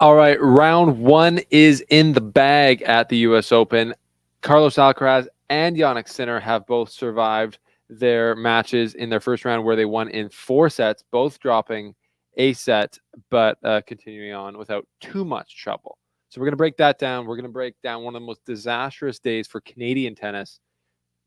All right, round one is in the bag at the U.S. Open. Carlos Alcaraz and Jannik Sinner have both survived their matches in their first round where they won in 4 sets, both dropping a set, but continuing on without too much trouble. So we're going to break that down. We're going to break down one of the most disastrous days for Canadian tennis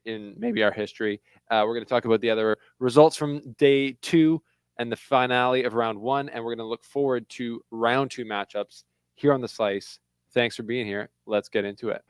in maybe our history. We're going to talk about the other results from day 2 and the finale of round 1, and we're going to look forward to round 2 matchups here on The Slice. Thanks for being here. Let's get into it.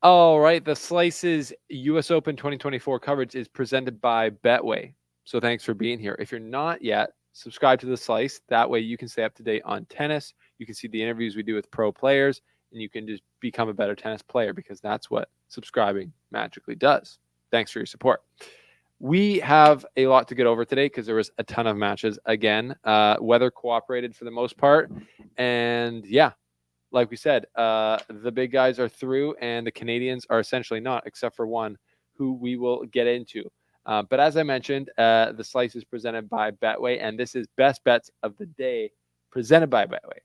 All right, The Slice's U.S. Open 2024 coverage is presented by Betway. So thanks for being here. If you're not yet, subscribe to The Slice. That way you can stay up to date on tennis. You can see the interviews we do with pro players, and you can just become a better tennis player because that's what subscribing magically does. Thanks for your support. We have a lot to get over today because there was a ton of matches again. Weather cooperated for the most part. And yeah, like we said, the big guys are through and the Canadians are essentially not, except for one who we will get into. But as I mentioned, the Slice is presented by Betway, and this is Best Bets of the Day presented by Betway.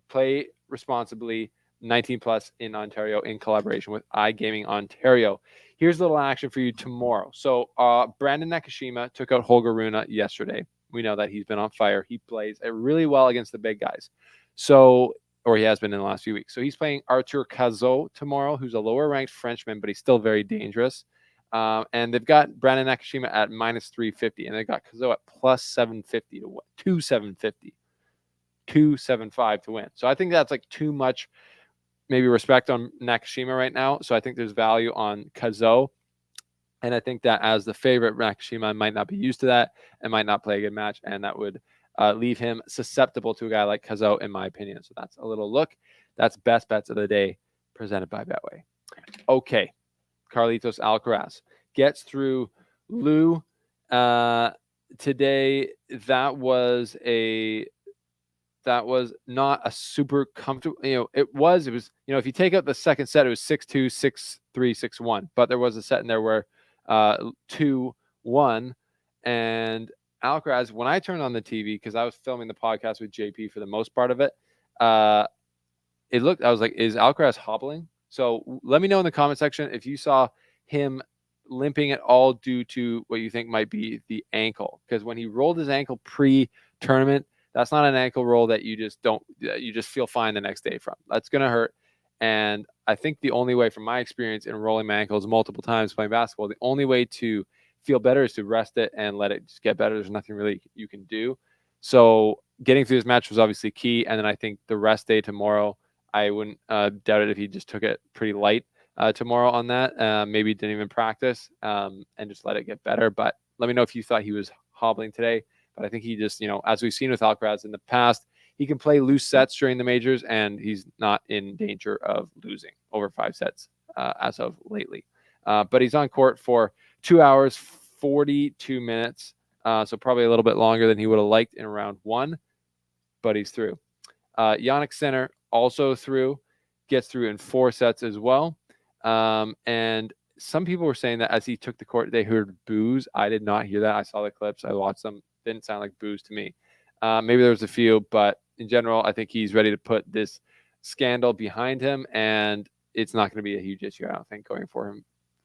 Play responsibly, 19 plus in Ontario in collaboration with iGaming Ontario. Here's a little action for you tomorrow. So Brandon Nakashima took out Holger Rune yesterday. We know that he's been on fire. He plays really well against the big guys. So, or he has been in the last few weeks. So he's playing Arthur Cazot tomorrow, who's a lower ranked Frenchman, but he's still very dangerous. And they've got Brandon Nakashima at minus 350, and they've got Cazot at plus 750 to win, 2,750. 275 to win. So I think that's like too much maybe respect on Nakashima right now. So I think there's value on Cazot. And I think that as the favorite, Nakashima might not be used to that and might not play a good match. And that would leave him susceptible to a guy like Cazot, in my opinion. So that's a little look. That's Best Bets of the Day presented by Betway. Okay. Carlitos Alcaraz gets through Lou today. That was not a super comfortable, it was, if you take out the second set, it was 6-2, 6-3, 6-1, but there was a set in there where 2-1, and Alcaraz, when I turned on the TV, because I was filming the podcast with JP for the most part of it, I was like, is Alcaraz hobbling? So let me know in the comment section if you saw him limping at all due to what you think might be the ankle, because when he rolled his ankle pre-tournament, that's not an ankle roll that you just feel fine the next day from. That's going to hurt. And I think the only way, from my experience in rolling my ankles multiple times playing basketball, the only way to feel better is to rest it and let it just get better. There's nothing really you can do. So getting through this match was obviously key. And then I think the rest day tomorrow, I wouldn't doubt it if he just took it pretty light tomorrow on that. Maybe didn't even practice and just let it get better. But let me know if you thought he was hobbling today. But I think he just, as we've seen with Alcaraz in the past, he can play loose sets during the majors, and he's not in danger of losing over 5 sets as of lately. But he's on court for 2 hours, 42 minutes, so probably a little bit longer than he would have liked in round 1, but he's through. Jannik Sinner also through, gets through in 4 sets as well. And some people were saying that as he took the court, they heard boos. I did not hear that. I saw the clips. I watched them. Didn't sound like boos to me. Maybe there was a few, but in general, I think he's ready to put this scandal behind him, and it's not going to be a huge issue, I don't think, going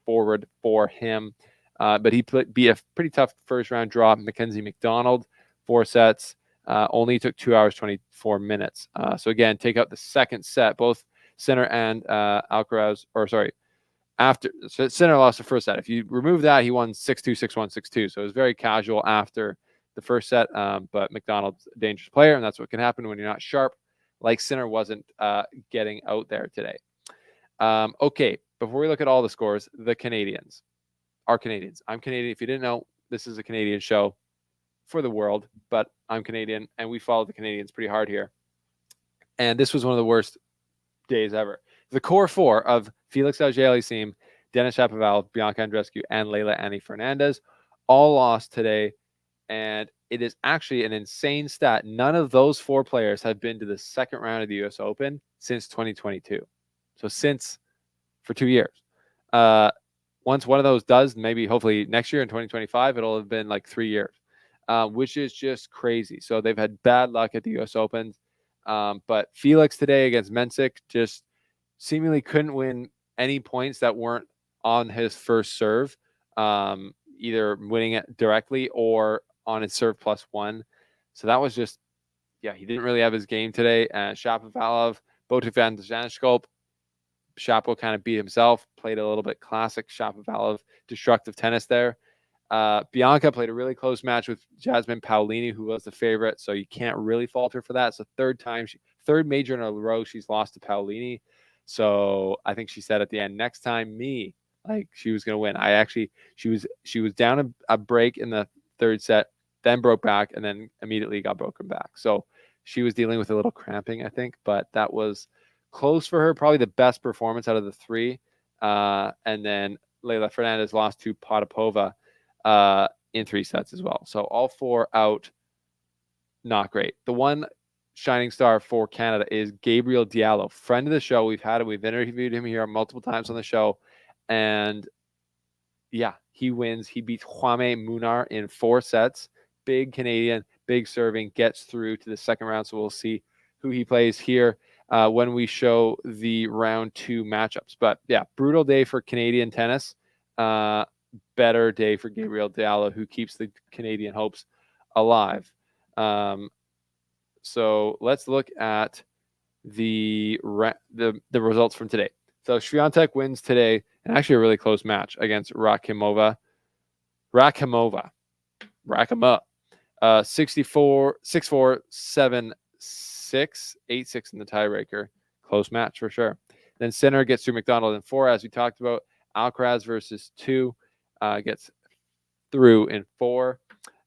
forward for him. But he beat a pretty tough first-round draw, Mackenzie McDonald, 4 sets. Only took 2 hours, 24 minutes. So, again, take out the second set. Both Sinner and Alcaraz, after Sinner lost the first set. If you remove that, he won 6-2, 6-1, 6-2. So it was very casual after the first set. But McDonald's a dangerous player, and that's what can happen when you're not sharp, like Sinner wasn't getting out there today. Okay, before we look at all the scores, the Canadians are Canadians. I'm Canadian. If you didn't know, this is a Canadian show for the world, but I'm Canadian, and we follow the Canadians pretty hard here. And this was one of the worst days ever. The core 4 of Felix Auger-Aliassime, Denis Shapovalov, Bianca Andreescu, and Leylah Annie Fernandez all lost today. And it is actually an insane stat. None of those 4 players have been to the second round of the U.S. Open since 2022. So for 2 years. once one of those does, maybe hopefully next year in 2025, it'll have been like 3 years, which is just crazy. So they've had bad luck at the U.S. Open. But Felix today against Mensik just seemingly couldn't win any points that weren't on his first serve, either winning it directly or on his serve +1. So that was just, yeah, he didn't really have his game today. Shapovalov, Botifan Janskop, Shapo kind of beat himself, played a little bit classic Shapovalov destructive tennis there. Bianca played a really close match with Jasmine Paolini, who was the favorite, so you can't really fault her for that. It's the third major in a row she's lost to Paolini. So I think she said at the end, next time me, like she was gonna win. She was down a break in the third set, then broke back, and then immediately got broken back. So she was dealing with a little cramping, I think, but that was close for her. Probably the best performance out of the three. And then Leila Fernandez lost to Potapova in 3 sets as well. So all 4 out, not great. The one shining star for Canada is Gabriel Diallo, friend of the show. We've interviewed him here multiple times on the show, and yeah, he wins. He beats Jaime Munar in 4 sets. Big Canadian, big serving, gets through to the second round. So we'll see who he plays here when we show the round 2 matchups. But yeah, brutal day for Canadian tennis. Better day for Gabriel Diallo, who keeps the Canadian hopes alive. So let's look at the results from today. So Swiatek wins today, and actually a really close match against Rakimova. 64, 6-4, 7-6, 8-6 in the tiebreaker. Close match for sure. Then Sinner gets through McDonald in 4, as we talked about. Alcaraz versus 2 gets through in 4.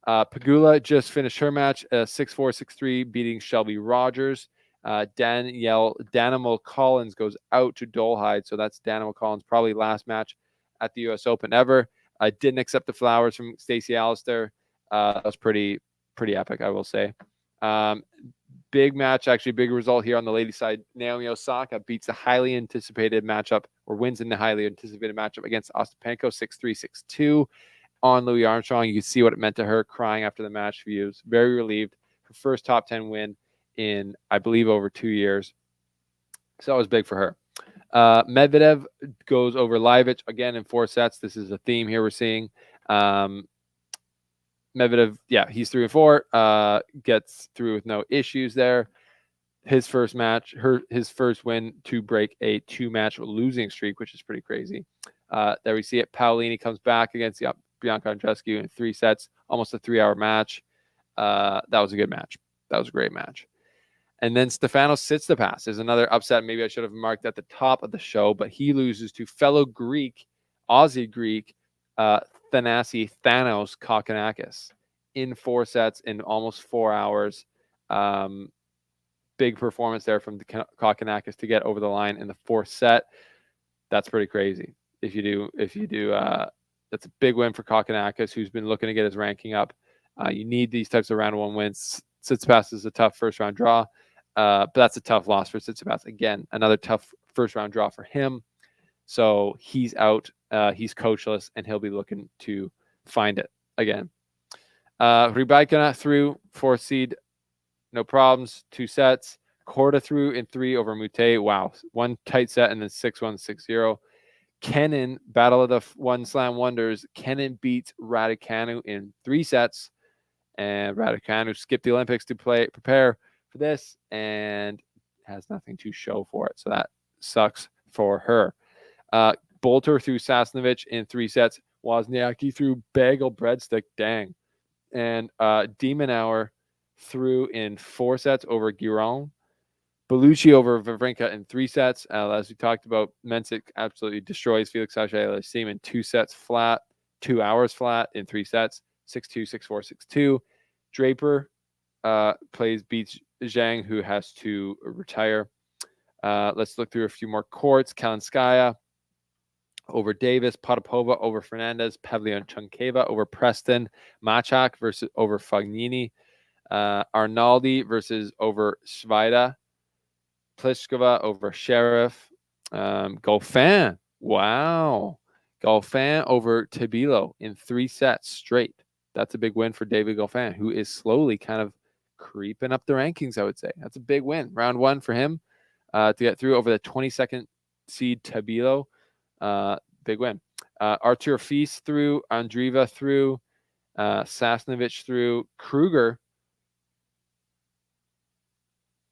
Pegula just finished her match, 6-4, 6-3, beating Shelby Rogers. Danimal Collins goes out to Dolehide, so that's Danimal Collins' probably last match at the U.S. Open ever. I didn't accept the flowers from Stacey Alistair. That was pretty epic, I will say. Big match, actually big result here on the ladies' side. Naomi Osaka beats the highly anticipated matchup, or wins in the highly anticipated matchup against Ostapenko, 6-3, 6-2 on Louis Armstrong. You can see what it meant to her, crying after the match. She was very relieved. Her first top 10 win in, I believe, over 2 years. So that was big for her. Medvedev goes over Lajovic again in 4 sets. This is a theme here we're seeing. Medvedev, yeah, he's 3-4, gets through with no issues there. His first match, his first win to break a 2-match losing streak, which is pretty crazy. There we see it. Paolini comes back against Bianca Andreescu in 3 sets, almost a 3-hour match. That was a good match. That was a great match. And then Stefanos Tsitsipas is another upset. Maybe I should have marked at the top of the show, but he loses to fellow Aussie Greek, Thanasi Thanos Kokkinakis in 4 sets in almost 4 hours. Big performance there from Kokkinakis to get over the line in the 4th set. That's pretty crazy. If you do, that's a big win for Kokkinakis, who's been looking to get his ranking up. You need these types of round 1 wins. Tsitsipas is a tough first round draw, but that's a tough loss for Tsitsipas. Again, another tough first round draw for him. So he's out. He's coachless, and he'll be looking to find it again. Rybakina through 4th seed, no problems. 2 sets. Korda through in 3 over Mute. Wow, 1 tight set and then 6-1, 6-0. Kenin, battle of the 1 slam wonders. Kenin beats Raducanu in 3 sets, and Raducanu skipped the Olympics to prepare for this and has nothing to show for it. So that sucks for her. Bolter through Sasnovich in 3 sets. Wozniacki through Bagel Breadstick. Dang. And Demonauer through in 4 sets over Giron. Bellucci over Wawrinka in 3 sets. As we talked about, Mensik absolutely destroys Felix Auger-Aliassime in 2 sets flat, 2 hours flat in 3 sets, 6-2, 6-4, 6-2. Draper beats Zhang, who has to retire. Let's look through a few more courts. Kalinskaya over Davis, Potapova over Fernandez, Pavlyuchenkova over Preston, Machak over Fognini, Arnaldi over Svida, Pliskova over Sheriff, Goffin. Wow. Goffin over Tabilo in 3 sets straight. That's a big win for David Goffin, who is slowly kind of creeping up the rankings, I would say. That's a big win. Round 1 for him to get through over the 22nd seed Tabilo. Big win. Artur Fils through, Andreeva through, Sasnovich through, Kruger.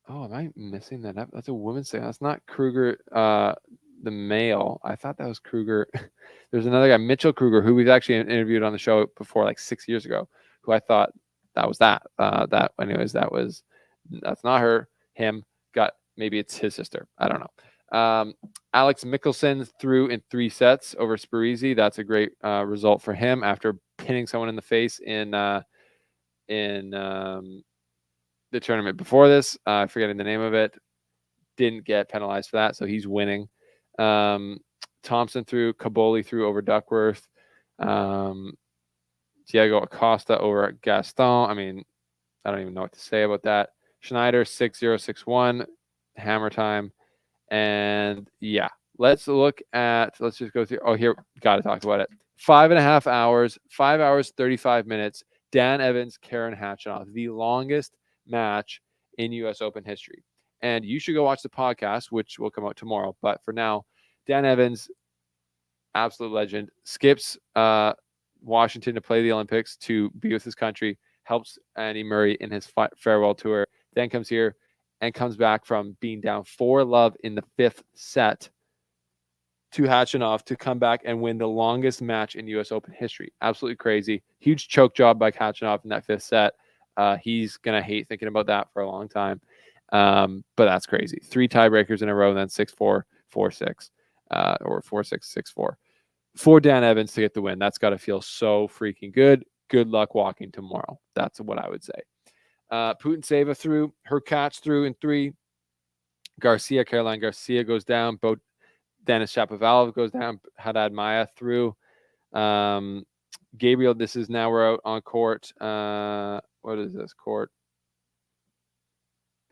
Oh, am I missing that up? That's a women's thing. That's not Kruger, the male. I thought that was Kruger. There's another guy, Mitchell Kruger, who we've actually interviewed on the show before, like 6 years ago, who I thought that was that. That's not her, him. Maybe it's his sister. I don't know. Alex Mikkelsen threw in 3 sets over Sparizzi. That's a great result for him after pinning someone in the face in the tournament before this. Forgetting the name of it. Didn't get penalized for that, so he's winning. Thompson threw, Caboli threw over Duckworth. Diego Acosta over Gaston. I mean, I don't even know what to say about that. Schneider 6-0, 6-1, hammer time. And yeah, let's just go through. Oh, here, got to talk about it. 5.5 hours, 5 hours, 35 minutes. Dan Evans, Karen Khachanov, the longest match in U.S. Open history. And you should go watch the podcast, which will come out tomorrow. But for now, Dan Evans, absolute legend, skips Washington to play the Olympics to be with his country, helps Andy Murray in his farewell tour, then comes here and comes back from being down 4-love in the 5th set to Khachanov to come back and win the longest match in U.S. Open history. Absolutely crazy. Huge choke job by Khachanov in that 5th set. He's going to hate thinking about that for a long time. But that's crazy. 3 tiebreakers in a row, and then 6-4, 4-6, or 4-6, 6-4. For Dan Evans to get the win. That's got to feel so freaking good. Good luck walking tomorrow. That's what I would say. Putintseva through, Hurkacz through in 3. Caroline Garcia goes down. Denis Shapovalov goes down. Haddad Maia through. Gabriel, this is now we're out on court. What is this? Court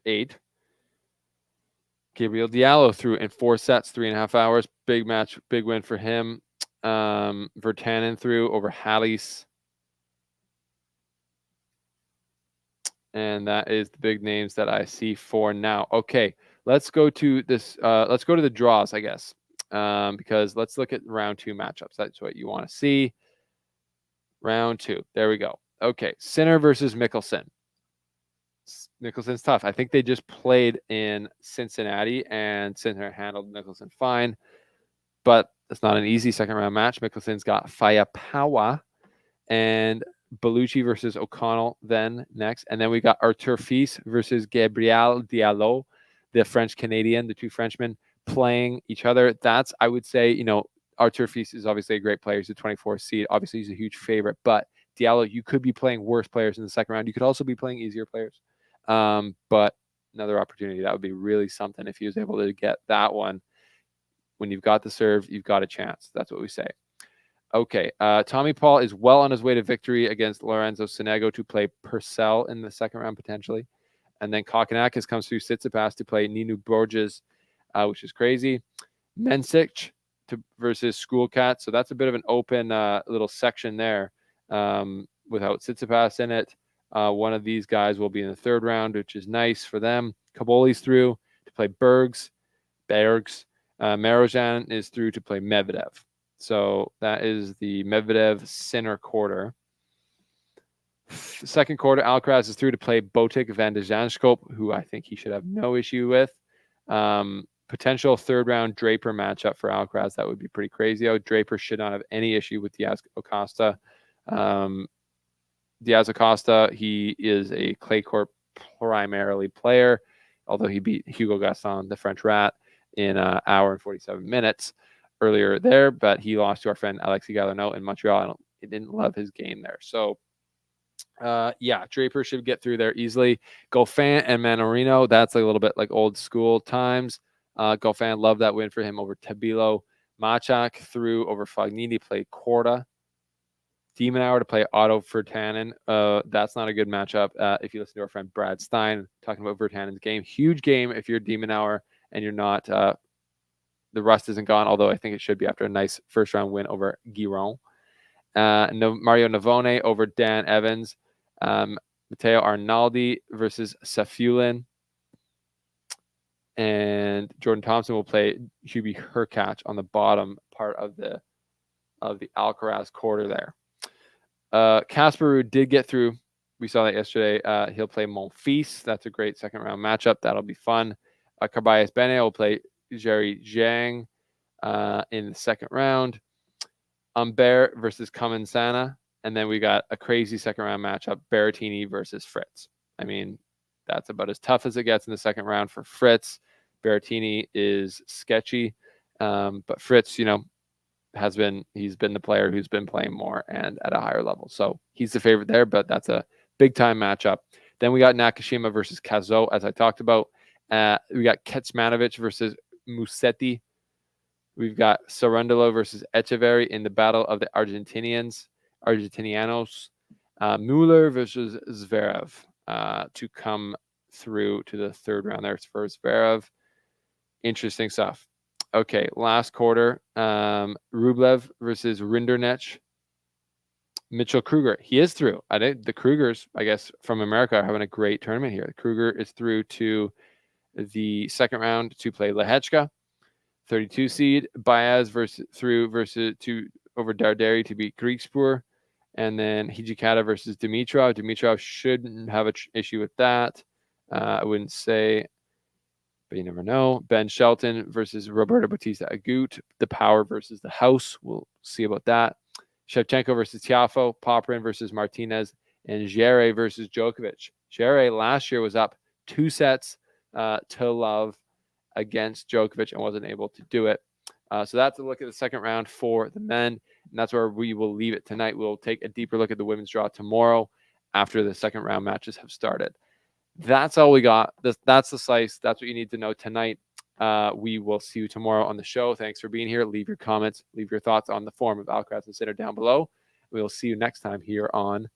8. Gabriel Diallo through in 4 sets, 3.5 hours. Big match, big win for him. Virtanen through over Hallis. And that is the big names that I see for now. Okay, let's go to this. Let's go to the draws, I guess, because let's look at round 2 matchups. That's what you want to see. Round 2. There we go. Okay, Sinner versus Mickelson. Mickelsen's tough. I think they just played in Cincinnati, and Sinner handled Mickelson fine. But it's not an easy second round match. Mickelsen's got firepower, and Bellucci versus O'Connell then next. And then we got Artur Fils versus Gabriel Diallo, the French Canadian, the 2 Frenchmen playing each other. That's, I would say, Artur Fils is obviously a great player. He's a 24th seed. Obviously, he's a huge favorite. But Diallo, you could be playing worse players in the second round. You could also be playing easier players. But another opportunity. That would be really something if he was able to get that one. When you've got the serve, you've got a chance. That's what we say. Okay, Tommy Paul is well on his way to victory against Lorenzo Sonego to play Purcell in the second round potentially. And then Kokkinakis comes through Tsitsipas to play Ninu Borges, which is crazy. Mensik versus Schoolcat. So that's a bit of an open little section there without Tsitsipas in it. One of these guys will be in the 3rd round, which is nice for them. Kaboli's through to play Bergs. Marozsan is through to play Medvedev. So that is the Medvedev Sinner quarter. Second quarter, Alcaraz is through to play Botic van de Zandschulp, who I think he should have no issue with. Potential 3rd round Draper matchup for Alcaraz. That would be pretty crazy. Draper should not have any issue with Diaz Acosta. Diaz Acosta, he is a clay court primarily player, although he beat Hugo Gaston, the French rat, in an hour and 47 minutes earlier there, but he lost to our friend Alexis Gallarneau in Montreal. I didn't love his game there. So, Draper should get through there easily. Goffin and Mannarino, that's a little bit like old school times. Goffin, love that win for him over Tabilo. Machak through over Fognini, played Korda. De Minaur to play Otto Virtanen. That's not a good matchup. If you listen to our friend Brad Stein talking about Virtanen's game, huge game if you're De Minaur and you're not the rust isn't gone, although I think it should be after a nice first round win over Giron. Mario Navone over Dan Evans. Matteo Arnaldi versus Safulin. And Jordan Thompson will play Hubie Hurkacz on the bottom part of the Alcaraz quarter there. Casper Ruud did get through. We saw that yesterday. He'll play Monfils. That's a great second round matchup. That'll be fun. Carballes Bene will play Jerry Zhang in the second round. Humbert versus Comencana. And then we got a crazy second round matchup, Berrettini versus Fritz. I mean, that's about as tough as it gets in the second round for Fritz. Berrettini is sketchy, but Fritz, he's been the player who's been playing more and at a higher level. So he's the favorite there, but that's a big time matchup. Then we got Nakashima versus Kazo, as I talked about. We got Kecmanovic versus Musetti. We've got Sarundalo versus Echeverry in the battle of the Argentinianos. Mueller versus Zverev to come through to the third round there for Zverev. Interesting stuff. Okay, last quarter. Rublev versus Rinderknech. Mitchell Kruger. He is through. The Krugers, I guess, from America are having a great tournament here. Kruger is through to the second round to play Lehechka, 32 seed. Baez over Darderi to beat Griekspoor. And then Hijikata versus Dimitrov. Dimitrov shouldn't have an issue with that. I wouldn't say, but you never know. Ben Shelton versus Roberto Bautista Agut. The power versus the house. We'll see about that. Shevchenko versus Tiafoe. Popyrin versus Martinez. And Gere versus Djokovic. Gere last year was up 2 sets to love against Djokovic and wasn't able to do it. So that's a look at the second round for the men. And that's where we will leave it tonight. We'll take a deeper look at the women's draw tomorrow after the second round matches have started. That's all we got. That's the slice. That's what you need to know tonight. We will see you tomorrow on the show. Thanks for being here. Leave your comments, leave your thoughts on the forum of Alcaraz and Sinner down below. We will see you next time here on